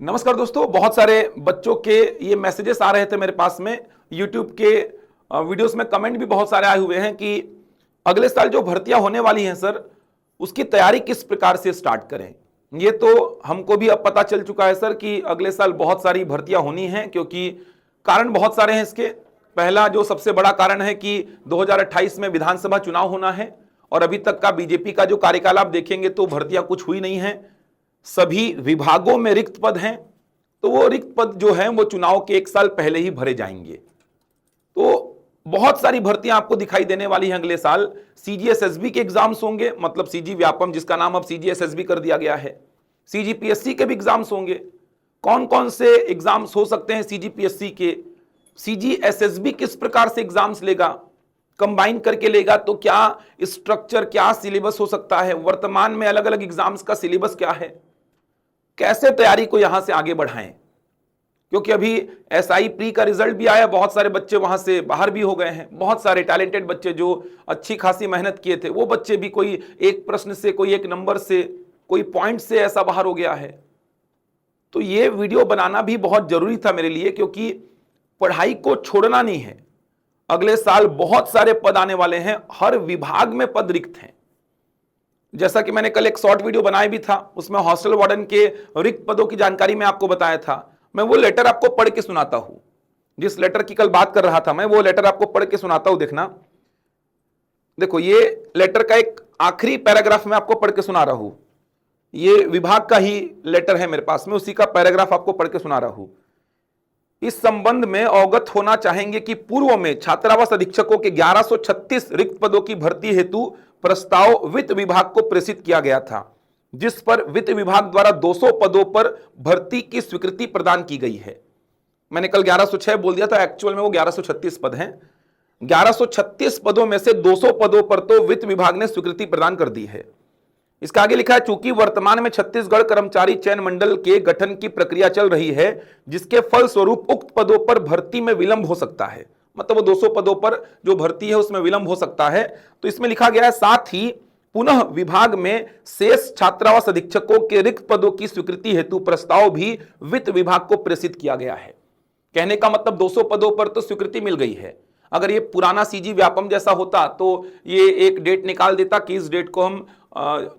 नमस्कार दोस्तों, बहुत सारे बच्चों के ये मैसेजेस आ रहे थे मेरे पास में। यूट्यूब के वीडियोस में कमेंट भी बहुत सारे आए हुए हैं कि अगले साल जो भर्तियां होने वाली हैं सर, उसकी तैयारी किस प्रकार से स्टार्ट करें। ये तो हमको भी अब पता चल चुका है सर कि अगले साल बहुत सारी भर्तियां होनी हैं, क्योंकि कारण बहुत सारे हैं इसके। पहला जो सबसे बड़ा कारण है कि 2028 में विधानसभा चुनाव होना है और अभी तक का बीजेपी का जो कार्यकाल आप देखेंगे तो भर्तियां कुछ हुई नहीं है। सभी विभागों में रिक्त पद हैं, तो वो रिक्त पद जो हैं वो चुनाव के एक साल पहले ही भरे जाएंगे। तो बहुत सारी भर्तियां आपको दिखाई देने वाली हैं अगले साल। सीजीएसएसबी के एग्जाम्स होंगे, मतलब सीजी व्यापम जिसका नाम अब सीजीएसएसबी कर दिया गया है। सीजीपीएससी के भी एग्जाम्स होंगे। कौन कौन से एग्जाम्स हो सकते हैं सीजीपीएससी के? सीजीएसएसबी किस प्रकार से एग्जाम्स लेगा, कंबाइन करके लेगा, तो क्या स्ट्रक्चर, क्या सिलेबस हो सकता है, वर्तमान में अलग अलग एग्जाम्स का सिलेबस क्या है, कैसे तैयारी को यहां से आगे बढ़ाएं। क्योंकि अभी एसआई प्री का रिजल्ट भी आया, बहुत सारे बच्चे वहां से बाहर भी हो गए हैं। बहुत सारे टैलेंटेड बच्चे जो अच्छी खासी मेहनत किए थे, वो बच्चे भी कोई एक प्रश्न से, कोई एक नंबर से, कोई पॉइंट से ऐसा बाहर हो गया है। तो ये वीडियो बनाना भी बहुत जरूरी था मेरे लिए, क्योंकि पढ़ाई को छोड़ना नहीं है। अगले साल बहुत सारे पद आने वाले हैं, हर विभाग में पद रिक्त हैं। जैसा कि मैंने कल एक शॉर्ट वीडियो बनाया भी था, उसमें हॉस्टल वार्डन के रिक्त पदों की जानकारी मैं आपको बताया था। मैं वो लेटर आपको पढ़ के सुनाता हूं, जिस लेटर की कल बात कर रहा था मैं, वो लेटर आपको पढ़ के सुनाता हूं। देखना, देखो ये लेटर का एक आखिरी पैराग्राफ मैं आपको पढ़ के सुना रहा हूं। ये विभाग का ही लेटर है मेरे पास में, उसी का पैराग्राफ आपको पढ़ के सुना रहा हूं। इस संबंध में अवगत होना चाहेंगे कि पूर्व में छात्रावास अधीक्षकों के 1136 रिक्त पदों की भर्ती हेतु प्रस्ताव वित्त विभाग को प्रेषित किया गया था, जिस पर वित्त विभाग द्वारा 200 पदों पर भर्ती की स्वीकृति प्रदान की गई है। मैंने कल 1106 बोल दिया था, एक्चुअल में वो 1136 पद हैं। 1136 पदों में से 200 पदों पर तो वित्त विभाग ने स्वीकृति प्रदान कर दी है। इसका आगे लिखा है, चूंकि वर्तमान में छत्तीसगढ़ कर्मचारी चयन मंडल के गठन की प्रक्रिया चल रही है, जिसके फलस्वरूप उक्त पदों पर भर्ती में विलंब हो सकता है। मतलब वो 200 पदों पर जो भर्ती है उसमें विलंब हो सकता है। तो इसमें लिखा गया है, साथ ही पुनः विभाग में शेष छात्रावास अधीक्षकों के रिक्त पदों की स्वीकृति हेतु प्रस्ताव भी वित्त विभाग को प्रेषित किया गया है। कहने का मतलब 200 पदों पर तो स्वीकृति मिल गई है। अगर ये पुराना सीजी व्यापम जैसा होता तो ये एक डेट निकाल देता कि इस डेट को हम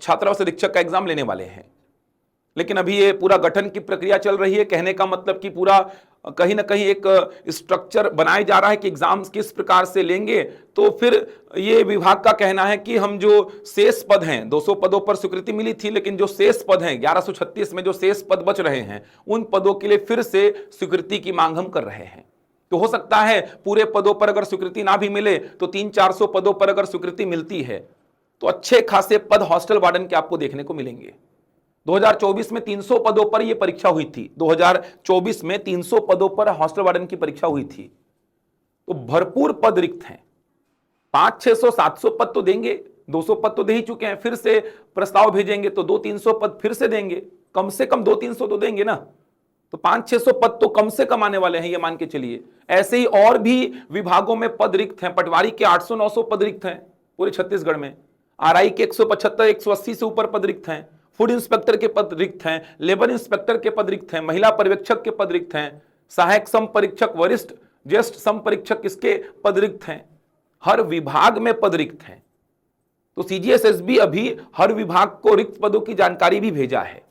छात्रावास अधीक्षक का एग्जाम लेने वाले हैं। लेकिन अभी ये पूरा गठन की प्रक्रिया चल रही है। कहने का मतलब कि पूरा कहीं ना कहीं एक स्ट्रक्चर बनाया जा रहा है कि एग्जाम्स किस प्रकार से लेंगे। तो फिर ये विभाग का कहना है कि हम जो शेष पद हैं, 200 पदों पर स्वीकृति मिली थी, लेकिन जो शेष पद हैं 1136 में जो शेष पद बच रहे हैं, उन पदों के लिए फिर से स्वीकृति की मांग हम कर रहे हैं। तो हो सकता है पूरे पदों पर अगर स्वीकृति ना भी मिले तो 300-400 पदों पर अगर स्वीकृति मिलती है तो अच्छे खासे पद हॉस्टल वार्डन के आपको देखने को मिलेंगे। 2024 में 300 पदों पर यह परीक्षा हुई थी। 2024 में 300 पदों पर हॉस्टल वार्डन की परीक्षा हुई थी। तो भरपूर पद रिक्त हैं। 500-600-700 पद तो देंगे, 200 पद तो दे ही चुके हैं, फिर से प्रस्ताव भेजेंगे तो 200-300 पद फिर से देंगे। कम से कम 200-300 तो देंगे ना। तो 500-600 पद तो कम से कम आने वाले हैं, ये मान के चलिए। ऐसे ही और भी विभागों में पद रिक्त हैं। पटवारी के 800-900 पद रिक्त हैं पूरे छत्तीसगढ़ में। आरआई के 175-180 से ऊपर पद रिक्त हैं। फूड इंस्पेक्टर के पद रिक्त हैं। लेबर इंस्पेक्टर के पद रिक्त हैं। महिला पर्यवेक्षक के पद रिक्त हैं। सहायक सम परीक्षक, वरिष्ठ ज्येष्ठ सम परीक्षक, इसके पद रिक्त हैं। हर विभाग में पद रिक्त हैं। तो सीजीएसएसबी अभी हर विभाग को रिक्त पदों की जानकारी भी भेजा है।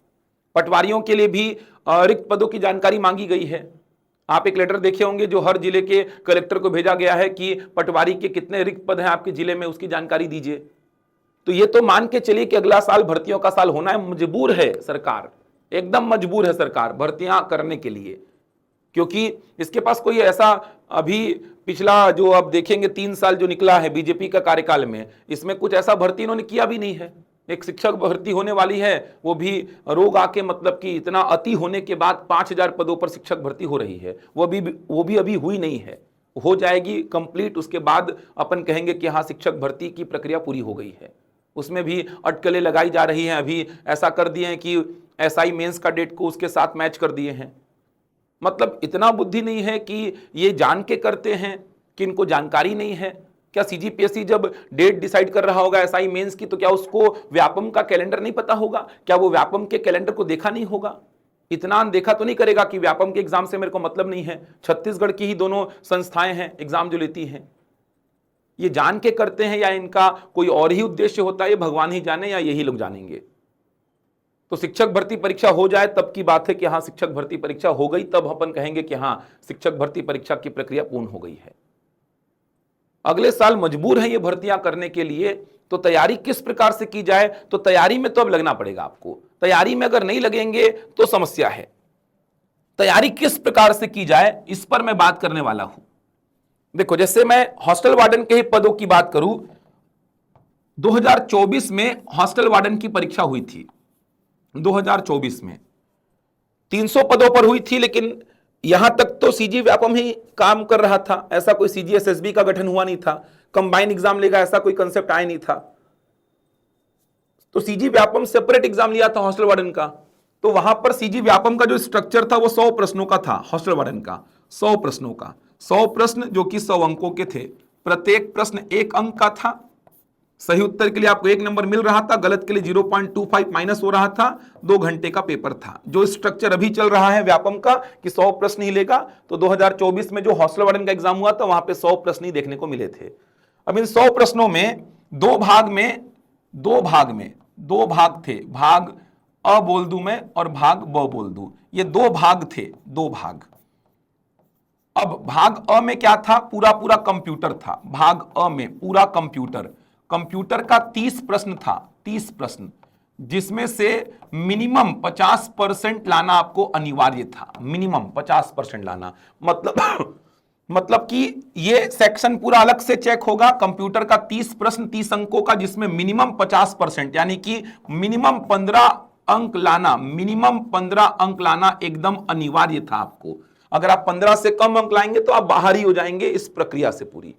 पटवारियों के लिए भी रिक्त पदों की जानकारी मांगी गई है। आप एक लेटर देखे होंगे जो हर जिले के कलेक्टर को भेजा गया है कि पटवारी के कितने रिक्त पद हैं आपके जिले में, उसकी जानकारी दीजिए। तो ये तो मान के चलिए कि अगला साल भर्तियों का साल होना है। मजबूर है सरकार, एकदम मजबूर है सरकार भर्तियां करने के लिए, क्योंकि इसके पास कोई ऐसा अभी पिछला जो अब देखेंगे 3 साल जो निकला है बीजेपी का कार्यकाल में, इसमें कुछ ऐसा भर्ती इन्होंने किया भी नहीं है। एक शिक्षक भर्ती होने वाली है, वो भी रोग आके, मतलब कि इतना अति होने के बाद 5000 पदों पर शिक्षक भर्ती हो रही है। वो भी अभी हुई नहीं है, हो जाएगी कंप्लीट। उसके बाद अपन कहेंगे कि हाँ, शिक्षक भर्ती की प्रक्रिया पूरी हो गई है। उसमें भी अटकलें लगाई जा रही हैं। अभी ऐसा कर दिए हैं कि एसआई मेंस का डेट को उसके साथ मैच कर दिए हैं। मतलब इतना बुद्धि नहीं है कि ये जान के करते हैं कि इनको जानकारी नहीं है। क्या सीजीपीएससी जब डेट डिसाइड कर रहा होगा एसआई मेंस की, तो क्या उसको व्यापम का कैलेंडर नहीं पता होगा? क्या वो व्यापम के कैलेंडर को देखा नहीं होगा? इतना अनदेखा तो नहीं करेगा कि व्यापम के एग्जाम से मेरे को मतलब नहीं है, छत्तीसगढ़ की ही दोनों संस्थाएं हैं एग्जाम जो लेती हैं। ये जान के करते हैं या इनका कोई और ही उद्देश्य होता है, ये भगवान ही जाने या यही लोग जानेंगे। तो शिक्षक भर्ती परीक्षा हो जाए तब की बात है कि हाँ शिक्षक भर्ती परीक्षा हो गई, तब अपन कहेंगे कि हाँ शिक्षक भर्ती परीक्षा की प्रक्रिया पूर्ण हो गई है। अगले साल मजबूर है ये भर्तियां करने के लिए, तो तैयारी किस प्रकार से की जाए? तो तैयारी में तो अब लगना पड़ेगा आपको। तैयारी में अगर नहीं लगेंगे तो समस्या है। तैयारी किस प्रकार से की जाए इस पर मैं बात करने वाला हूं। देखो, जैसे मैं हॉस्टल वार्डन के ही पदों की बात करूं, 2024 में हॉस्टल वार्डन की परीक्षा हुई थी। 2024 में 300 पदों पर हुई थी, लेकिन यहां तक तो सीजी व्यापम ही काम कर रहा था, ऐसा कोई सीजीएसएसबी का गठन हुआ नहीं था, कंबाइन एग्जाम लेगा ऐसा कोई कंसेप्ट आया नहीं था। तो सीजी व्यापम सेपरेट एग्जाम लिया था हॉस्टल वार्डन का। तो वहां पर सीजी व्यापम का जो स्ट्रक्चर था वो 100 प्रश्नों का था, हॉस्टल वार्डन का 100 प्रश्नों का, 100 प्रश्न जो कि 100 अंकों के थे। प्रत्येक प्रश्न 1 अंक का था। सही उत्तर के लिए आपको 1 नंबर मिल रहा था, गलत के लिए 0.25 माइनस हो रहा था। 2 घंटे का पेपर था। जो स्ट्रक्चर अभी चल रहा है व्यापम का कि 100 प्रश्न ही लेगा, तो 2024 में जो हॉस्टल वार्डन का एग्जाम हुआ था वहां पे 100 प्रश्न ही देखने को मिले थे। अब इन 100 प्रश्नों में दो भाग थे, भाग अ बोल दूं मैं और भाग ब बोल दूं, ये 2 भाग थे, 2 भाग। अब भाग अ में क्या था? पूरा कंप्यूटर था। भाग अ में पूरा कंप्यूटर का 30 प्रश्न था, 30 प्रश्न, जिसमें से मिनिमम 50% लाना आपको अनिवार्य था। मिनिमम 50% लाना मतलब कि ये सेक्शन पूरा अलग से चेक होगा। कंप्यूटर का 30 प्रश्न 30 अंकों का, जिसमें मिनिमम 50% यानी कि मिनिमम 15 अंक लाना, मिनिमम 15 अंक लाना एकदम अनिवार्य था आपको। अगर आप 15 से कम अंक लाएंगे तो आप बाहर ही हो जाएंगे इस प्रक्रिया से। पूरी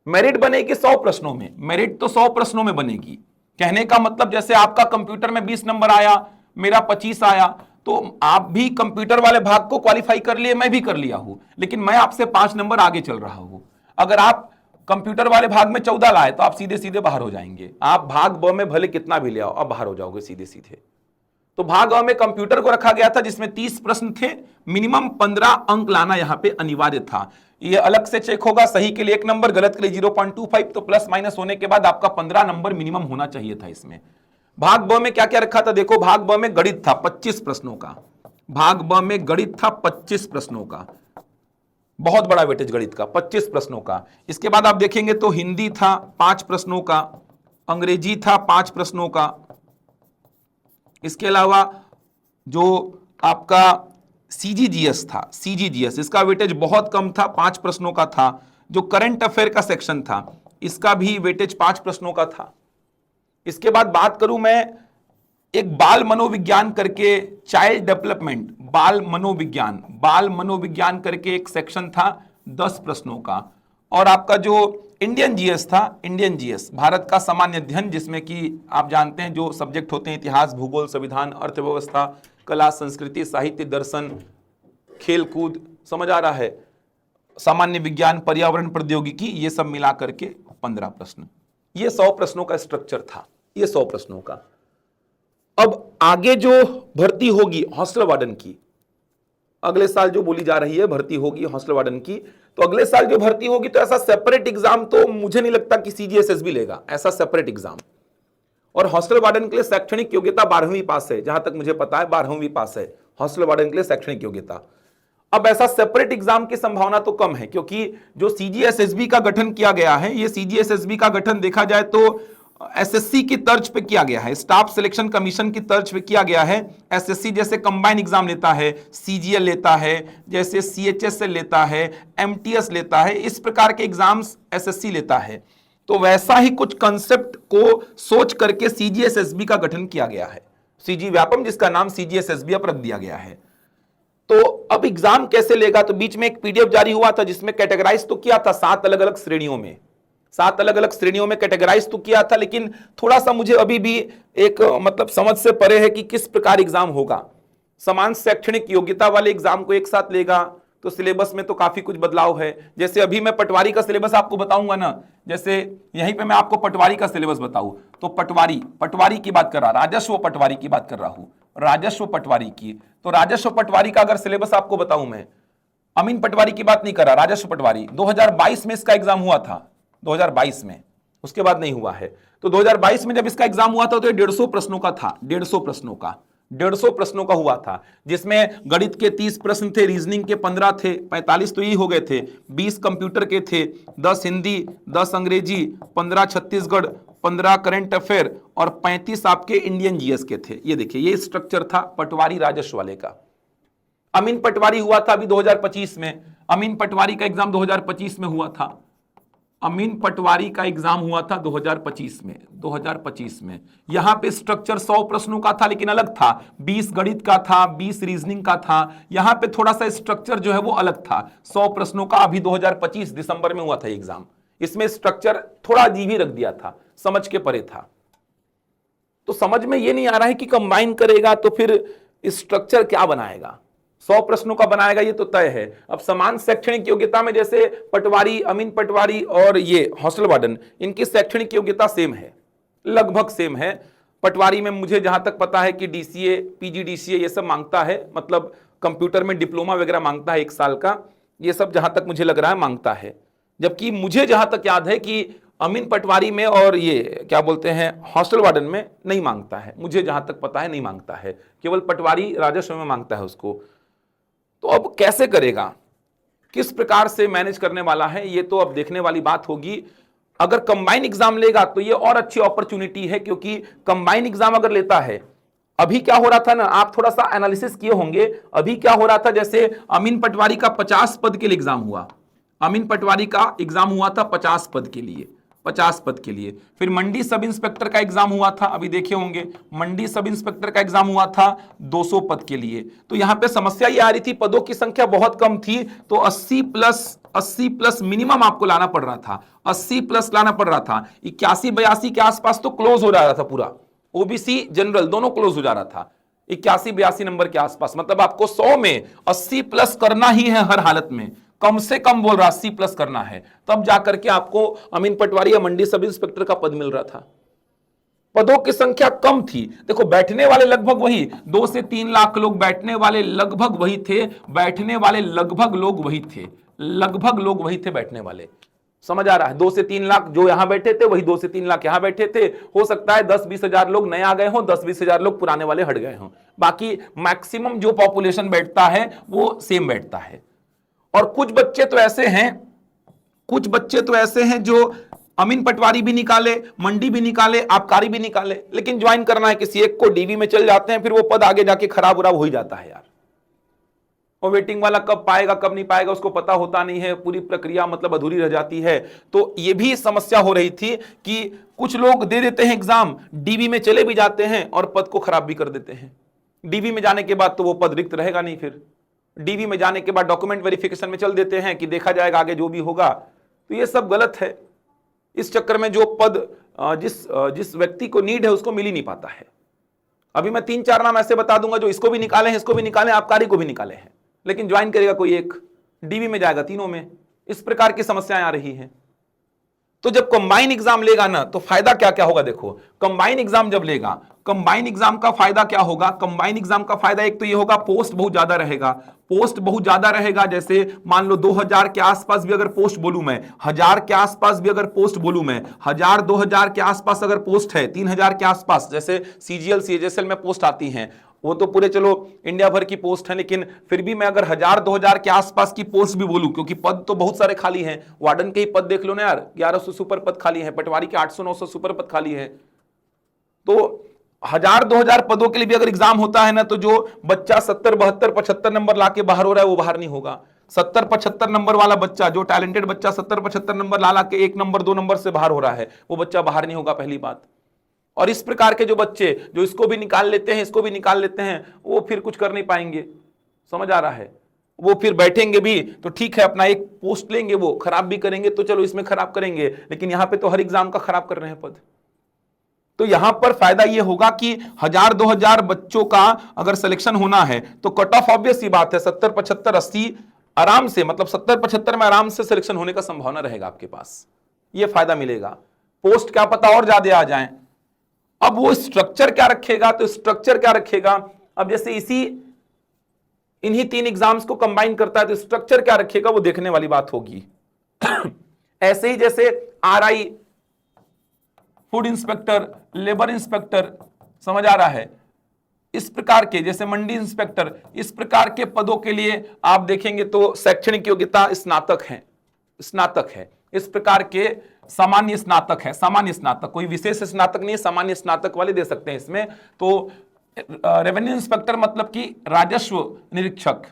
मेरिट बनेगी 100 प्रश्नों में, मेरिट तो 100 प्रश्नों में बनेगी। कहने का मतलब जैसे आपका कंप्यूटर में 20 नंबर आया, मेरा 25 आया, तो आप भी कंप्यूटर वाले भाग को क्वालिफाई कर लिए, मैं भी कर लिया हूं, लेकिन मैं आपसे 5 नंबर आगे चल रहा हूं। अगर आप कंप्यूटर वाले भाग में 14 लाए तो आप सीधे सीधे बाहर हो जाएंगे। आप भाग ब में भले कितना भी ले आओ, आप बाहर हो जाओगे सीधे सीधे। तो भाग अ में कंप्यूटर को रखा गया था जिसमें 30 प्रश्न थे, मिनिमम 15 अंक लाना यहां पे अनिवार्य था। ये अलग से चेक होगा, सही के लिए 1 नंबर, गलत के लिए 0.25, तो प्लस माइनस होने के बाद आपका 15 नंबर मिनिमम होना चाहिए था इसमें। भाग ब में क्या क्या रखा था? देखो, भाग ब में गणित था 25 प्रश्नों का। भाग ब में गणित था 25 प्रश्नों का, बहुत बड़ा वेटेज गणित का, 25 प्रश्नों का। इसके बाद आप देखेंगे तो हिंदी था 5 प्रश्नों का, अंग्रेजी था 5 प्रश्नों का। इसके अलावा जो आपका सीजीजीएस था, सीजीजीएस, इसका वेटेज बहुत कम था, 5 प्रश्नों का था। जो करंट अफेयर का सेक्शन था, इसका भी वेटेज 5 प्रश्नों का था। इसके बाद बात करूं मैं, एक बाल मनोविज्ञान करके, चाइल्ड डेवलपमेंट, बाल मनोविज्ञान करके एक सेक्शन था 10 प्रश्नों का। और आपका जो इंडियन जीएस था, इंडियन जीएस, भारत का सामान्य अध्ययन, जिसमें कि आप जानते हैं जो सब्जेक्ट होते हैं इतिहास, भूगोल, संविधान, अर्थव्यवस्था, कला, संस्कृति, साहित्य, दर्शन, खेल कूद, समझ आ रहा है, सामान्य विज्ञान, पर्यावरण, प्रौद्योगिकी, ये सब मिला करके 15 प्रश्न। ये 100 प्रश्नों का स्ट्रक्चर था, ये 100 प्रश्नों का। अब आगे जो भर्ती होगी हॉस्टल वार्डन की, अगले साल जो बोली जा रही है भर्ती होगी हॉस्टल वार्डन की, तो अगले साल जो भर्ती होगी तो ऐसा सेपरेट एग्जाम तो मुझे नहीं लगता कि सीजीएसएसबी लेगा, ऐसा सेपरेट एग्जाम। और हॉस्टल वार्डन के लिए शैक्षणिक योग्यता 12वीं पास है, जहां तक मुझे पता है 12वीं पास है हॉस्टल वार्डन के लिए शैक्षणिक योग्यता। अब ऐसा सेपरेट एग्जाम की संभावना तो कम है, क्योंकि जो सीजीएसएसबी का गठन किया गया है, ये सीजीएसएसबी का गठन देखा जाए तो एसएससी की तर्ज पे किया गया है, स्टाफ सिलेक्शन कमीशन की तर्ज पे किया गया है। एसएससी जैसे कंबाइन एग्जाम लेता है, सीजीएल लेता है, जैसे सीएचएसएल लेता है, एमटीएस लेता है, इस प्रकार के एग्जाम्स एसएससी लेता है। तो वैसा ही कुछ कंसेप्ट को सोच करके सीजीएसएसबी का गठन किया गया है, सीजी व्यापम, जिसका नाम सीजीएसएसबी अब रख दिया गया है। तो अब एग्जाम कैसे लेगा? तो बीच में एक पीडीएफ जारी हुआ था जिसमें कैटेगराइज तो किया था 7 अलग अलग श्रेणियों में, 7 अलग अलग श्रेणियों में कैटेगराइज तो किया था, लेकिन थोड़ा सा मुझे अभी भी एक मतलब समझ से परे है कि किस प्रकार एग्जाम होगा। समान शैक्षणिक योग्यता वाले एग्जाम को एक साथ लेगा तो सिलेबस में तो काफी कुछ बदलाव है। जैसे अभी मैं पटवारी का सिलेबस आपको बताऊंगा ना, जैसे यहीं पे मैं आपको पटवारी का सिलेबस बताऊं तो पटवारी की बात कर रहा, राजस्व पटवारी की बात कर रहा हूं, राजस्व पटवारी की। तो राजस्व पटवारी का अगर सिलेबस आपको बताऊं मैं, अमीन पटवारी की बात नहीं कर रहा, राजस्व पटवारी 2022 में इसका एग्जाम हुआ था, 2022 में, उसके बाद नहीं हुआ है। तो 2022 में जब इसका एग्जाम हुआ था तो ये 150 प्रश्नों का था, 150 प्रश्नों का, 150 प्रश्नों का हुआ था, जिसमें गणित के 30 प्रश्न थे, रीजनिंग के 15 थे, 45 तो ये हो गए थे, 20 कंप्यूटर के थे, 10 हिंदी, 10 अंग्रेजी, 15 छत्तीसगढ़, 15 करंट अफेयर और 35 आपके इंडियन जीएस के थे। ये देखिए, ये स्ट्रक्चर था पटवारी राजस्व वाले का। अमीन पटवारी हुआ था अभी 2025 में, अमीन पटवारी का एग्जाम 2025 में हुआ था, अमीन पटवारी का एग्जाम हुआ था 2025 में, 2025 में। यहां पे स्ट्रक्चर 100 प्रश्नों का था लेकिन अलग था, 20 गणित का था, 20 रीजनिंग का था। यहां पे थोड़ा सा स्ट्रक्चर जो है वो अलग था, 100 प्रश्नों का। अभी 2025 दिसंबर में हुआ था एग्जाम, इसमें स्ट्रक्चर थोड़ा अजीब ही रख दिया था, समझ के परे था। तो समझ में ये नहीं आ रहा है कि कंबाइन करेगा तो फिर स्ट्रक्चर क्या बनाएगा, 100 प्रश्नों का बनाएगा, ये तो तय है। अब समान शैक्षणिक योग्यता में जैसे पटवारी, अमीन पटवारी और ये हॉस्टल वार्डन, इनकी शैक्षणिक योग्यता सेम है, लगभग सेम है। पटवारी में मुझे जहां तक पता है कि डीसीए, पीजीडीसीए ये सब मांगता है, मतलब कंप्यूटर में डिप्लोमा वगैरह मांगता है 1 साल का, ये सब जहां तक मुझे लग रहा है मांगता है। जबकि मुझे जहां तक याद है कि अमीन पटवारी में और ये क्या बोलते हैं हॉस्टल वार्डन में नहीं मांगता है, मुझे जहां तक पता है नहीं मांगता है, केवल पटवारी राजस्व में मांगता है उसको। तो अब कैसे करेगा, किस प्रकार से मैनेज करने वाला है, ये तो अब देखने वाली बात होगी। अगर कंबाइन एग्जाम लेगा तो ये और अच्छी अपॉर्चुनिटी है, क्योंकि कंबाइन एग्जाम अगर लेता है, अभी क्या हो रहा था ना, आप थोड़ा सा एनालिसिस किए होंगे, अभी क्या हो रहा था, जैसे अमीन पटवारी का 50 पद के लिए एग्जाम हुआ, अमीन पटवारी का एग्जाम हुआ था 50 पद के लिए, 50 पद के लिए। फिर मंडी सब इंस्पेक्टर का एग्जाम हुआ था, अभी देखे होंगे, मंडी सब इंस्पेक्टर का एग्जाम हुआ था 200 पद के लिए। तो यहां पे समस्या ये आ रही थी, पदों की संख्या बहुत कम थी, तो 80 प्लस मिनिमम आपको लाना पड़ रहा था, 80 प्लस लाना पड़ रहा था। 81-82 के आसपास तो क्लोज हो जा रहा था पूरा, ओबीसी जनरल दोनों क्लोज हो जा रहा था 81-82 नंबर के आसपास। मतलब आपको 100 में 80 प्लस करना ही है हर हालत में, कम से कम बोल रहा 80 प्लस करना है, तब जाकर के आपको अमीन पटवारी या मंडी सब इंस्पेक्टर का पद मिल रहा था। पदों की संख्या कम थी, देखो बैठने वाले लगभग वही 2 से 3 लाख लोग बैठने वाले लगभग वही थे, बैठने वाले लगभग लोग वही थे, लगभग लोग वही थे बैठने वाले। समझ आ रहा है, 2 से 3 लाख जो यहां बैठे थे वही 2 से 3 लाख यहां बैठे थे। हो सकता है 10-20 हजार लोग नए आ गए हों, 10-20 हजार लोग पुराने वाले हट गए हों, बाकी मैक्सिमम जो पॉपुलेशन बैठता है वो सेम बैठता है। और कुछ बच्चे तो ऐसे हैं, कुछ बच्चे तो ऐसे हैं जो अमीन पटवारी भी निकाले, मंडी भी निकाले, आबकारी भी निकाले, लेकिन ज्वाइन करना है किसी एक को, डीवी में चल जाते हैं, फिर वो पद आगे जाके खराब उराब हो ही जाता है यार। और वेटिंग वाला कब पाएगा कब नहीं पाएगा उसको पता होता नहीं है, पूरी प्रक्रिया मतलब अधूरी रह जाती है। तो ये भी समस्या हो रही थी कि कुछ लोग दे देते हैं एग्जाम, डीवी में चले भी जाते हैं और पद को खराब भी कर देते हैं। डीवी में जाने के बाद तो वो पद रिक्त रहेगा नहीं, फिर डीवी में जाने के बाद डॉक्यूमेंट वेरिफिकेशन में चल देते हैं कि देखा जाएगा आगे जो भी होगा। तो ये सब गलत है। इस चक्कर में जो पद जिस व्यक्ति को नीड है उसको मिल ही नहीं पाता है। अभी मैं 3-4 नाम ऐसे बता दूंगा जो इसको भी निकाले हैं, इसको भी निकाले, आबकारी को भी निकाले हैं, लेकिन ज्वाइन करेगा कोई एक, डीवी में जाएगा तीनों में। इस प्रकार की समस्याएं आ रही हैं। तो जब कंबाइन एग्जाम लेगा ना तो फायदा क्या क्या होगा, देखो कंबाइन एग्जाम जब लेगा, कंबाइन एग्जाम का फायदा क्या होगा, कंबाइन एग्जाम का फायदा एक तो ये होगा पोस्ट बहुत ज्यादा रहेगा, पोस्ट बहुत ज्यादा रहेगा। जैसे मान लो 2000 के आसपास भी अगर पोस्ट बोलूं मैं, 1000 के आसपास भी अगर पोस्ट बोलूं मैं, 1000-2000 के आसपास अगर पोस्ट है, 3000 के आसपास, जैसे सीजीएल सीएचएसएल में पोस्ट आती हैं, वो तो पूरे चलो इंडिया भर की पोस्ट है, लेकिन फिर भी मैं अगर 1000-2000 के आसपास की पोस्ट भी बोलूं, क्योंकि पद तो बहुत सारे खाली हैं, वार्डन के ही पद देख लो ना यार, 1100 सुपर पद खाली है, पटवारी के 800-900 सुपर पद खाली है। तो 1000-2000 पदों के लिए भी अगर एग्जाम होता है ना, तो जो बच्चा 70-72-75 नंबर लाके बाहर हो रहा है वो बाहर नहीं होगा। 70-75 नंबर वाला बच्चा, जो टैलेंटेड बच्चा 70-75 नंबर ला के 1 नंबर 2 नंबर से बाहर हो रहा है, वो बच्चा बाहर नहीं होगा, पहली बात। और इस प्रकार के जो बच्चे जो इसको भी निकाल लेते हैं, इसको भी निकाल लेते हैं, वो फिर कुछ कर नहीं पाएंगे। समझ आ रहा है, वो फिर बैठेंगे भी तो ठीक है, अपना एक पोस्ट लेंगे, वो खराब भी करेंगे तो चलो इसमें खराब करेंगे, लेकिन यहां पे तो हर एग्जाम का खराब कर रहे हैं पद। तो यहां पर फायदा ये होगा कि 1000-2000 बच्चों का अगर सिलेक्शन होना है तो कट ऑफ ऑब्वियस सी बात है 70-75-80 आराम से, मतलब 70-75 में आराम से सिलेक्शन होने का संभावना रहेगा आपके पास, ये फायदा मिलेगा। पोस्ट क्या पता और ज्यादा आ जाए। अब वो स्ट्रक्चर क्या रखेगा, तो स्ट्रक्चर क्या रखेगा, अब जैसे इन्हीं 3 एग्जाम्स को कंबाइन करता है तो स्ट्रक्चर क्या रखेगा वो देखने वाली बात होगी। ऐसे ही जैसे RI, food inspector, labour inspector, समझ आ रहा है, इस प्रकार के जैसे मंडी इंस्पेक्टर, इस प्रकार के पदों के लिए आप देखेंगे तो शैक्षणिक योग्यता स्नातक है। इस प्रकार के सामान्य स्नातक है, सामान्य स्नातक, कोई विशेष स्नातक नहीं है, सामान्य स्नातक वाले दे सकते हैं इसमें। तो रेवेन्यू इंस्पेक्टर मतलब कि राजस्व निरीक्षक,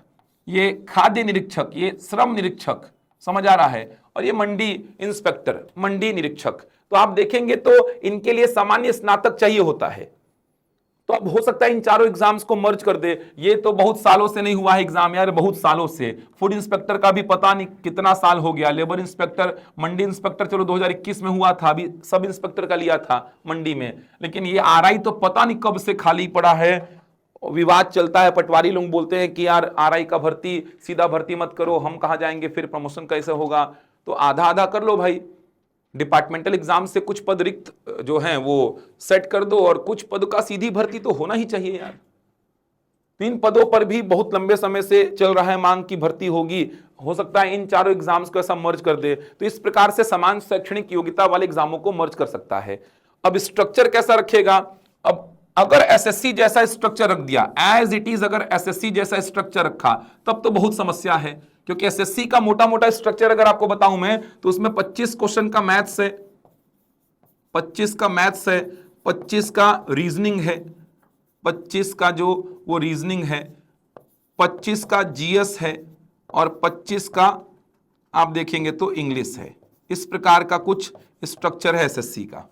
ये खाद्य निरीक्षक, ये श्रम निरीक्षक, समझ आ रहा है, और ये मंडी इंस्पेक्टर, मंडी निरीक्षक। तो आप देखेंगे तो इनके लिए सामान्य स्नातक चाहिए होता है। तो अब हो सकता है इन चारों एग्जाम्स को मर्ज कर दे। ये तो बहुत सालों से नहीं हुआ है एग्जाम यार, बहुत सालों से। फूड इंस्पेक्टर का भी पता नहीं कितना साल हो गया, लेबर इंस्पेक्टर, मंडी इंस्पेक्टर चलो 2021 में हुआ था, अभी सब इंस्पेक्टर का लिया था मंडी में, लेकिन ये आरआई तो पता नहीं कब से खाली पड़ा है। विवाद चलता है, पटवारी लोग बोलते हैं कि यार आरआई का भर्ती सीधा भर्ती मत करो, हम कहाँ जाएंगे, फिर प्रमोशन कैसे होगा, तो आधा आधा कर लो भाई। डिपार्टमेंटल एग्जाम से कुछ पद रिक्त जो हैं वो सेट कर दो, और कुछ पद का सीधी भर्ती तो होना ही चाहिए यार। 3 पदों पर भी बहुत लंबे समय से चल रहा है मांग की भर्ती होगी, हो सकता है इन चारों एग्जाम्स को ऐसा मर्ज कर दे। तो इस प्रकार से समान शैक्षणिक योग्यता वाले एग्जामों को मर्ज कर सकता है। अब स्ट्रक्चर कैसा रखेगा? अब अगर एसएससी जैसा स्ट्रक्चर रख दिया, एज इट इज अगर एसएससी जैसा स्ट्रक्चर रखा, तब तो बहुत समस्या है, क्योंकि एसएससी का मोटा मोटा स्ट्रक्चर अगर आपको बताऊं मैं तो उसमें 25 क्वेश्चन का मैथ्स है, 25 का मैथ्स है, 25 का रीजनिंग है, 25 का जो वो रीजनिंग है, 25 का जीएस है, और 25 का आप देखेंगे तो इंग्लिश है। इस प्रकार का कुछ स्ट्रक्चर है एसएससी का,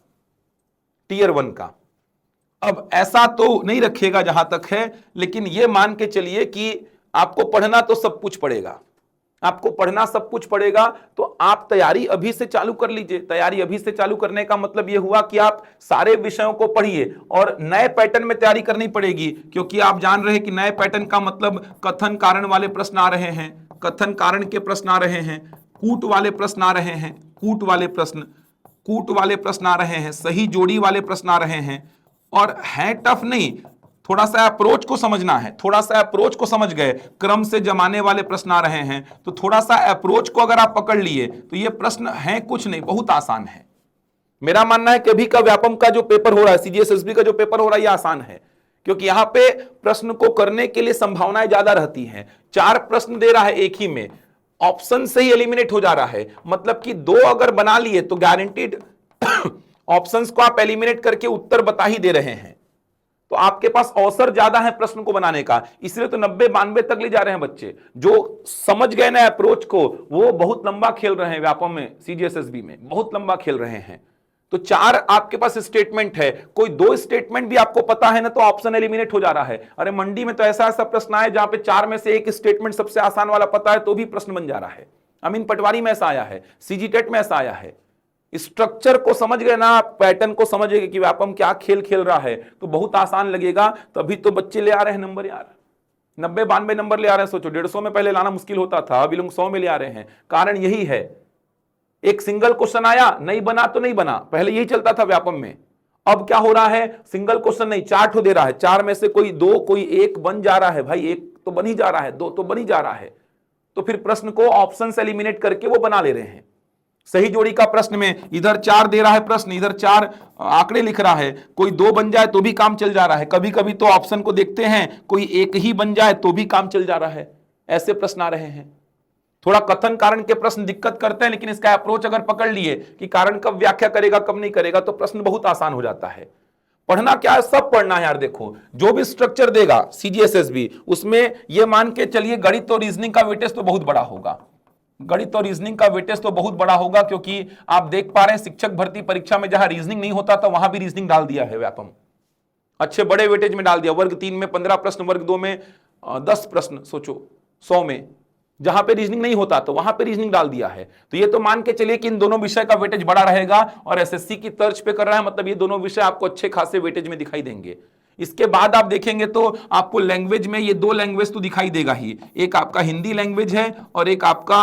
टीयर 1 का। अब ऐसा तो नहीं रखेगा जहां तक है, लेकिन यह मान के चलिए कि आपको पढ़ना तो सब कुछ पड़ेगा, आपको पढ़ना सब कुछ पड़ेगा। तो आप तैयारी अभी से चालू कर लीजिए। तैयारी अभी से चालू करने का मतलब यह हुआ कि आप सारे विषयों को पढ़िए, और नए पैटर्न में तैयारी करनी पड़ेगी, क्योंकि आप जान रहे हैं कि नए पैटर्न का मतलब कथन कारण वाले प्रश्न आ रहे हैं, कथन कारण के प्रश्न आ रहे हैं, कूट वाले प्रश्न आ रहे हैं, कूट वाले प्रश्न आ रहे हैं, सही जोड़ी वाले प्रश्न आ रहे हैं, और है टफ नहीं, थोड़ा सा अप्रोच को समझना है, थोड़ा सा अप्रोच को समझ गए, क्रम से जमाने वाले प्रश्न आ रहे हैं। तो थोड़ा सा अप्रोच को अगर आप पकड़ लिए तो ये प्रश्न है कुछ नहीं, बहुत आसान है। मेरा मानना है कि अभी का व्यापम का जो पेपर हो रहा है, सीजीएसएसबी का जो पेपर हो रहा है, ये आसान है, क्योंकि यहां पे प्रश्न को करने के लिए संभावनाएं ज्यादा रहती हैं। 4 प्रश्न दे रहा है एक ही में, ऑप्शन से ही एलिमिनेट हो जा रहा है, मतलब कि 2 अगर बना लिए तो गारंटीड ऑप्शंस को आप एलिमिनेट करके उत्तर बता ही दे रहे हैं। तो आपके पास अवसर ज्यादा है प्रश्न को बनाने का, इसलिए तो 90-92 तक ले जा रहे हैं बच्चे। जो समझ गए ना अप्रोच को, वो बहुत लंबा खेल रहे हैं व्यापम में, सीजीएसएसबी में बहुत लंबा खेल रहे हैं। तो 4 आपके पास स्टेटमेंट है, कोई 2 स्टेटमेंट भी आपको पता है ना तो ऑप्शन एलिमिनेट हो जा रहा है। अरे मंडी में तो ऐसा ऐसा प्रश्न आया जहां पे 4 में से एक स्टेटमेंट सबसे आसान वाला पता है तो भी प्रश्न बन जा रहा है। अमीन पटवारी में ऐसा आया है, सीजीटेट में ऐसा आया है। स्ट्रक्चर को समझ गए ना, पैटर्न को समझ गए कि व्यापम क्या खेल खेल रहा है, तो बहुत आसान लगेगा। तभी तो बच्चे ले आ रहे हैं नंबर यार, 90-92 नंबर ले आ रहे हैं। सोचो 150 में पहले लाना मुश्किल होता था, अभी लोग 100 में ले आ रहे हैं। कारण यही है, एक सिंगल क्वेश्चन आया, नहीं बना तो नहीं बना, पहले यही चलता था व्यापम में। अब क्या हो रहा है, सिंगल क्वेश्चन नहीं, 4 ठो दे रहा है, 4 में से कोई 2 कोई 1 बन जा रहा है। भाई 1 तो बन ही जा रहा है, 2 तो बन ही जा रहा है। तो फिर प्रश्न को ऑप्शन से एलिमिनेट करके वो बना ले रहे हैं। सही जोड़ी का प्रश्न में इधर 4 दे रहा है प्रश्न, इधर 4 आंकड़े लिख रहा है, कोई 2 बन जाए तो भी काम चल जा रहा है। कभी कभी तो ऑप्शन को देखते हैं, कोई 1 ही बन जाए तो भी काम चल जा रहा है। ऐसे प्रश्न आ रहे हैं। थोड़ा कथन कारण के प्रश्न दिक्कत करते हैं, लेकिन इसका अप्रोच अगर पकड़ लिए कि कारण कब व्याख्या करेगा कब नहीं करेगा, तो प्रश्न बहुत आसान हो जाता है। पढ़ना क्या है, सब पढ़ना है यार। देखो जो भी स्ट्रक्चर देगा सीजीएसएसबी, उसमें यह मान के चलिए गणित और रीजनिंग का वेटेज तो बहुत बड़ा होगा, गणित और रीजनिंग का वेटेज तो बहुत बड़ा होगा, क्योंकि आप देख पा रहे हैं शिक्षक भर्ती परीक्षा में जहां रीजनिंग नहीं होता था वहां भी रीजनिंग डाल दिया है व्यापम, अच्छे बड़े वेटेज में डाल दिया। वर्ग 3 में 15 प्रश्न, वर्ग 2 में 10 प्रश्न, सोचो 100 में, जहां पे रीजनिंग नहीं होता तो वहां पे रीजनिंग डाल दिया है। तो ये तो मान के चलिए कि इन दोनों विषय का वेटेज बड़ा रहेगा, और एसएससी की तर्ज पे कर रहा है, मतलब ये दोनों विषय आपको अच्छे खासे वेटेज में दिखाई देंगे। इसके बाद आप देखेंगे तो आपको लैंग्वेज में ये 2 लैंग्वेज तो दिखाई देगा ही, एक आपका हिंदी लैंग्वेज है और एक आपका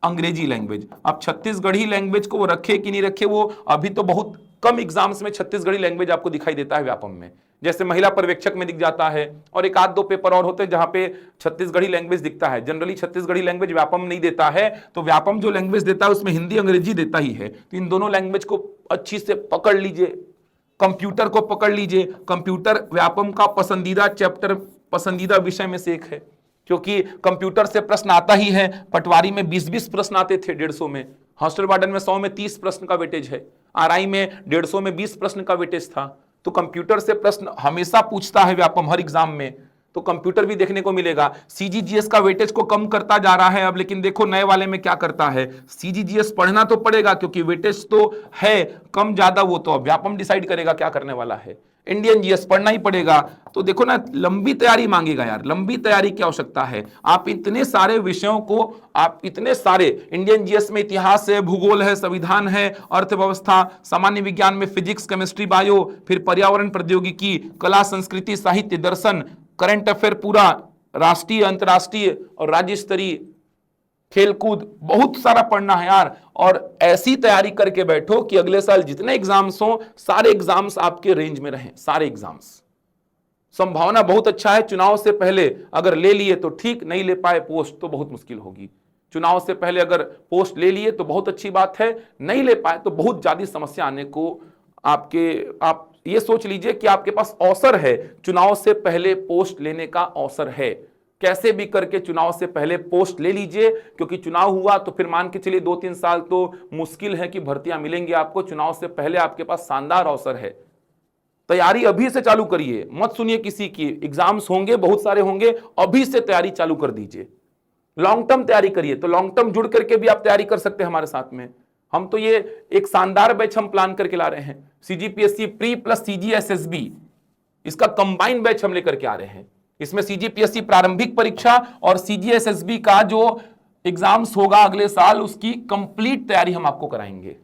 अंग्रेजी लैंग्वेज। अब छत्तीसगढ़ी लैंग्वेज को वो रखे कि नहीं रखे, वो अभी तो बहुत कम एग्जाम्स में छत्तीसगढ़ी लैंग्वेज आपको दिखाई देता है व्यापम में, जैसे महिला पर्यवेक्षक में दिख जाता है, और एक आध दो पेपर और होते हैं जहां पे छत्तीसगढ़ी लैंग्वेज दिखता है। जनरली छत्तीसगढ़ी लैंग्वेज व्यापम नहीं देता है, तो व्यापम जो लैंग्वेज देता है उसमें हिंदी अंग्रेजी देता ही है। तो इन दोनों लैंग्वेज को अच्छी से पकड़ लीजिए। कंप्यूटर को पकड़ लीजिए, कंप्यूटर व्यापम का पसंदीदा चैप्टर, पसंदीदा विषय में से एक है, क्योंकि कंप्यूटर से प्रश्न आता ही है। पटवारी में 20-20 प्रश्न आते थे 150 में, हॉस्टल वार्डन में 100 में 30 प्रश्न का वेटेज है, आरआई में 150 में 20 प्रश्न का वेटेज था। तो कंप्यूटर से प्रश्न हमेशा पूछता है व्यापम हर एग्जाम में, तो कंप्यूटर भी देखने को मिलेगा। सीजीजीएस का वेटेज को कम करता जा रहा है अब, लेकिन देखो नए वाले में क्या करता है। सीजीजीएस पढ़ना तो पड़ेगा क्योंकि वेटेज तो है कम ज्यादा, वो तो अब व्यापम डिसाइड करेगा क्या करने वाला है। इंडियन जीएस पढ़ना ही पड़ेगा। तो देखो ना, लंबी तैयारी मांगेगा यार, लंबी तैयारी की आवश्यकता है। आप इतने सारे विषयों को, आप इतने सारे, इंडियन जीएस में इतिहास है, भूगोल है, संविधान है, अर्थव्यवस्था, सामान्य विज्ञान में फिजिक्स, केमिस्ट्री, बायो, फिर पर्यावरण प्रौद्योगिकी, कला, संस्कृति, साहित्य, दर्शन, करंट अफेयर पूरा, राष्ट्रीय, अंतर्राष्ट्रीय और राज्य स्तरीय, खेलकूद, बहुत सारा पढ़ना है यार। और ऐसी तैयारी करके बैठो कि अगले साल जितने एग्जाम्स हो सारे एग्जाम्स आपके रेंज में रहें, सारे एग्जाम्स। संभावना बहुत अच्छा है। चुनाव से पहले अगर ले लिए तो ठीक, नहीं ले पाए पोस्ट तो बहुत मुश्किल होगी। चुनाव से पहले अगर पोस्ट ले लिए तो बहुत अच्छी बात है, नहीं ले पाए तो बहुत ज्यादा समस्या आने को आप ये सोच लीजिए कि आपके पास अवसर है, चुनाव से पहले पोस्ट लेने का अवसर है। कैसे भी करके चुनाव से पहले पोस्ट ले लीजिए, क्योंकि चुनाव हुआ तो फिर मान के चलिए 2-3 साल तो मुश्किल है कि भर्तियां मिलेंगी आपको। चुनाव से पहले आपके पास शानदार अवसर है। तैयारी अभी से चालू करिए, मत सुनिए किसी की। एग्जाम्स होंगे, बहुत सारे होंगे, अभी से तैयारी चालू कर दीजिए। लॉन्ग टर्म तैयारी करिए, तो लॉन्ग टर्म जुड़ करके भी आप तैयारी कर सकते हैं हमारे साथ में। हम तो ये एक शानदार बैच हम प्लान करके ला रहे हैं, सीजीपीएससी प्री प्लस सीजीएसएसबी, इसका कंबाइन बैच हम लेकर के आ रहे हैं। इसमें सीजीपीएससी प्रारंभिक परीक्षा और सीजीएसएसबी का जो एग्जाम्स होगा अगले साल, उसकी कंप्लीट तैयारी हम आपको कराएंगे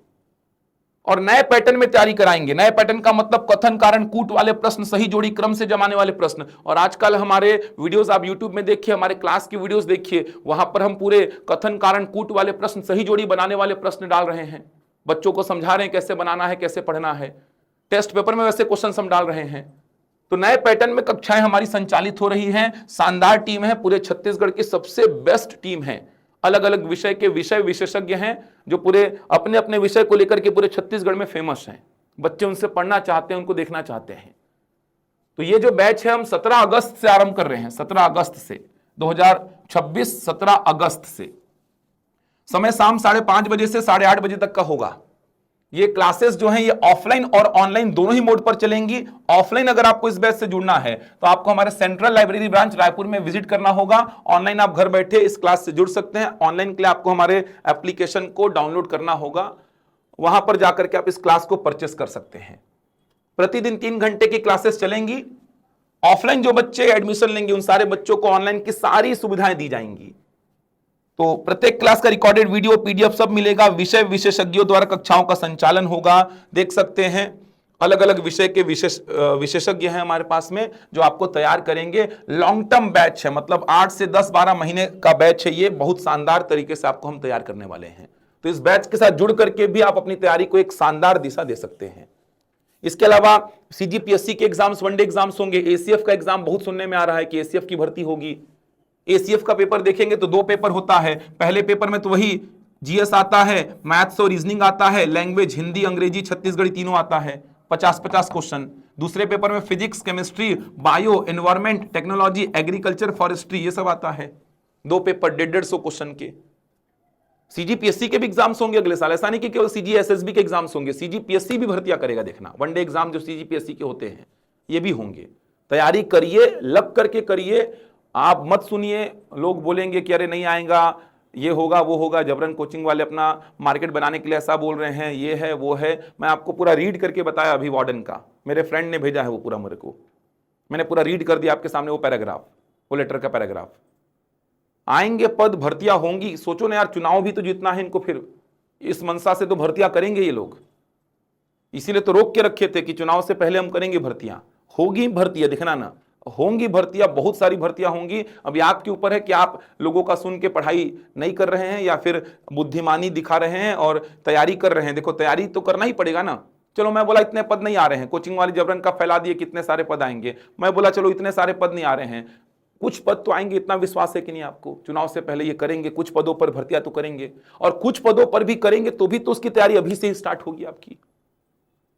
और नए पैटर्न में तैयारी कराएंगे। नए पैटर्न का मतलब कथन कारण कूट वाले प्रश्न, सही जोड़ी क्रम से जमाने वाले प्रश्न। और आजकल हमारे वीडियोस आप यूट्यूब में देखिए, हमारे क्लास की वीडियोस देखिए, वहां पर हम पूरे कथन कारण कूट वाले प्रश्न, सही जोड़ी बनाने वाले प्रश्न डाल रहे हैं। बच्चों को समझा रहे हैं कैसे बनाना है, कैसे पढ़ना है। टेस्ट पेपर में वैसे क्वेश्चन हम डाल रहे हैं। तो नए पैटर्न में कक्षाएं हमारी संचालित हो रही हैं। शानदार टीम है, पूरे छत्तीसगढ़ की सबसे बेस्ट टीम है। अलग अलग विषय के विषय विशेषज्ञ हैं जो पूरे अपने अपने विषय को लेकर के पूरे छत्तीसगढ़ में फेमस हैं। बच्चे उनसे पढ़ना चाहते हैं, उनको देखना चाहते हैं। तो ये जो बैच है हम 17 अगस्त से आरंभ कर रहे हैं, 17 अगस्त से 2026, 17 अगस्त से। समय शाम 5:30 बजे से 8:30 बजे तक का होगा। ये क्लासेस जो हैं ये ऑफलाइन और ऑनलाइन दोनों ही मोड पर चलेंगी। ऑफलाइन अगर आपको इस बैच से जुड़ना है तो आपको हमारे सेंट्रल लाइब्रेरी ब्रांच रायपुर में विजिट करना होगा। ऑनलाइन आप घर बैठे इस क्लास से जुड़ सकते हैं। ऑनलाइन के लिए आपको हमारे एप्लीकेशन को डाउनलोड करना होगा, वहां पर जाकर के आप इस क्लास को परचेस कर सकते हैं। प्रतिदिन 3 घंटे की क्लासेस चलेंगी। ऑफलाइन जो बच्चे एडमिशन लेंगे उन सारे बच्चों को ऑनलाइन की सारी सुविधाएं दी जाएंगी। तो प्रत्येक क्लास का रिकॉर्डेड वीडियो, पीडीएफ सब मिलेगा। विषय विशेषज्ञों द्वारा कक्षाओं का संचालन होगा। देख सकते हैं अलग अलग विषय के विशेषज्ञ हैं हमारे पास में जो आपको तैयार करेंगे। लॉन्ग टर्म बैच है, मतलब 8 से 10-12 महीने का बैच है। ये बहुत शानदार तरीके से आपको हम तैयार करने वाले हैं। तो इस बैच के साथ जुड़ करके भी आप अपनी तैयारी को एक शानदार दिशा दे सकते हैं। इसके अलावा सीजीपीएससी के एग्जाम्स, वनडे एग्जाम्स होंगे। एसीएफ का एग्जाम बहुत सुनने में आ रहा है कि एसीएफ की भर्ती होगी। एसीएफ का पेपर देखेंगे तो 2 पेपर होता है। पहले पेपर में तो वही जीएस आता है, मैथ्स और रीजनिंग आता है, लैंग्वेज हिंदी, अंग्रेजी, छत्तीसगढ़ी तीनों आता है, 50-50 क्वेश्चन। दूसरे पेपर में physics, chemistry, bio, environment, technology, agriculture, forestry, ये सब आता है। 2 पेपर 150 क्वेश्चन के। सीजीपीएससी के भी एग्जाम्स होंगे अगले साल। ऐसा नहीं कि केवल सीजीएसएसबी के एग्जाम्स होंगे, सीजीपीएससी भी भर्तियां करेगा। देखना वनडे एग्जाम जो सीजीपीएससी के होते हैं ये भी होंगे। तैयारी करिए, लग करके करिए। आप मत सुनिए लोग बोलेंगे कि अरे नहीं आएगा, ये होगा वो होगा। जबरन कोचिंग वाले अपना मार्केट बनाने के लिए ऐसा बोल रहे हैं, ये है वो है। मैं आपको पूरा रीड करके बताया अभी वार्डन का, मेरे फ्रेंड ने भेजा है वो पूरा मेरे को, मैंने पूरा रीड कर दिया आपके सामने वो पैराग्राफ, वो लेटर का पैराग्राफ। आएंगे पद, भर्तियां होंगी। सोचो ना यार, चुनाव भी तो जीतना है इनको, फिर इस मनसा से तो भर्तियां करेंगे ये लोग। इसीलिए तो रोक के रखे थे कि चुनाव से पहले हम करेंगे भर्तियां। होगी भर्तियां, दिखना ना, होंगी भर्तियां, बहुत सारी भर्तियां होंगी। अभी आपके ऊपर है कि आप लोगों का सुन के पढ़ाई नहीं कर रहे हैं या फिर बुद्धिमानी दिखा रहे हैं और तैयारी कर रहे हैं। देखो तैयारी तो करना ही पड़ेगा ना, चलो मैं बोला इतने पद नहीं आ रहे हैं, कोचिंग वाले जबरन का फैला दिए कितने सारे पद आएंगे, मैं बोला चलो इतने सारे पद नहीं आ रहे हैं, कुछ पद तो आएंगे, इतना विश्वास है कि नहीं आपको? चुनाव से पहले ये करेंगे, कुछ पदों पर भर्तियां तो करेंगे, और कुछ पदों पर भी करेंगे तो भी तो उसकी तैयारी अभी से ही स्टार्ट होगी आपकी।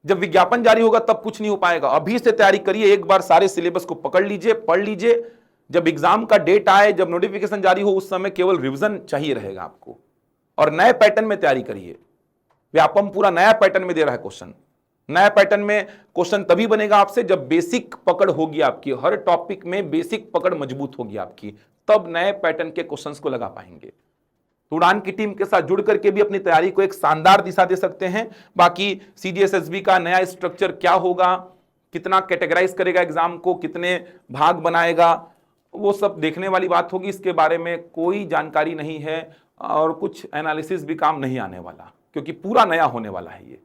जब विज्ञापन जारी होगा तब कुछ नहीं हो पाएगा, अभी से तैयारी करिए, एक बार सारे सिलेबस को पकड़ लीजिए, पढ़ लीजिए, जब एग्जाम का डेट आए, जब नोटिफिकेशन जारी हो, उस समय केवल रिवीजन चाहिए रहेगा आपको, और नए पैटर्न में तैयारी करिए। व्यापम पूरा नया पैटर्न में दे रहा है क्वेश्चन, नया पैटर्न में क्वेश्चन तभी बनेगा आपसे जब बेसिक पकड़ होगी आपकी, हर टॉपिक में बेसिक पकड़ मजबूत होगी आपकी, तब नए पैटर्न के क्वेश्चंस को लगा पाएंगे। तो उड़ान की टीम के साथ जुड़ करके भी अपनी तैयारी को एक शानदार दिशा दे सकते हैं। बाकी सीजीएसएसबी का नया स्ट्रक्चर क्या होगा, कितना कैटेगराइज करेगा एग्जाम को, कितने भाग बनाएगा, वो सब देखने वाली बात होगी। इसके बारे में कोई जानकारी नहीं है और कुछ एनालिसिस भी काम नहीं आने वाला, क्योंकि पूरा नया होने वाला है ये,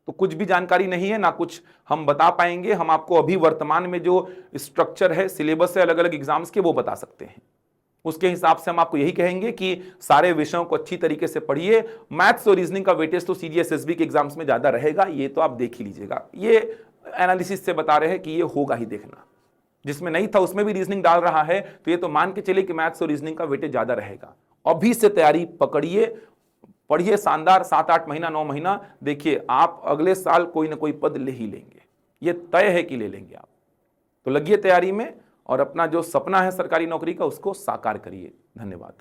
तो कुछ भी जानकारी नहीं है, ना कुछ हम बता पाएंगे। हम आपको अभी वर्तमान में जो स्ट्रक्चर है, सिलेबस है अलग अलग एग्जाम्स के, वो बता सकते हैं। उसके हिसाब से हम आपको यही कहेंगे कि सारे विषयों को अच्छी तरीके से पढ़िए। मैथ्स और रीजनिंग का वेटेज तो सीजीएसएसबी के एग्जाम्स में ज्यादा रहेगा, ये तो आप देख ही लीजिएगा, ये एनालिसिस से बता रहे हैं कि ये होगा ही। देखना जिसमें नहीं था उसमें भी रीजनिंग डाल रहा है, तो ये तो मान के चले कि मैथ्स और रीजनिंग का वेटेज ज्यादा रहेगा। अभी से तैयारी पकड़िए, पढ़िए शानदार, 7-8 महीना 9 महीना, देखिए आप अगले साल कोई ना कोई पद ले ही लेंगे, ये तय है कि ले लेंगे आप। तो लगिए तैयारी में और अपना जो सपना है सरकारी नौकरी का उसको साकार करिए। धन्यवाद।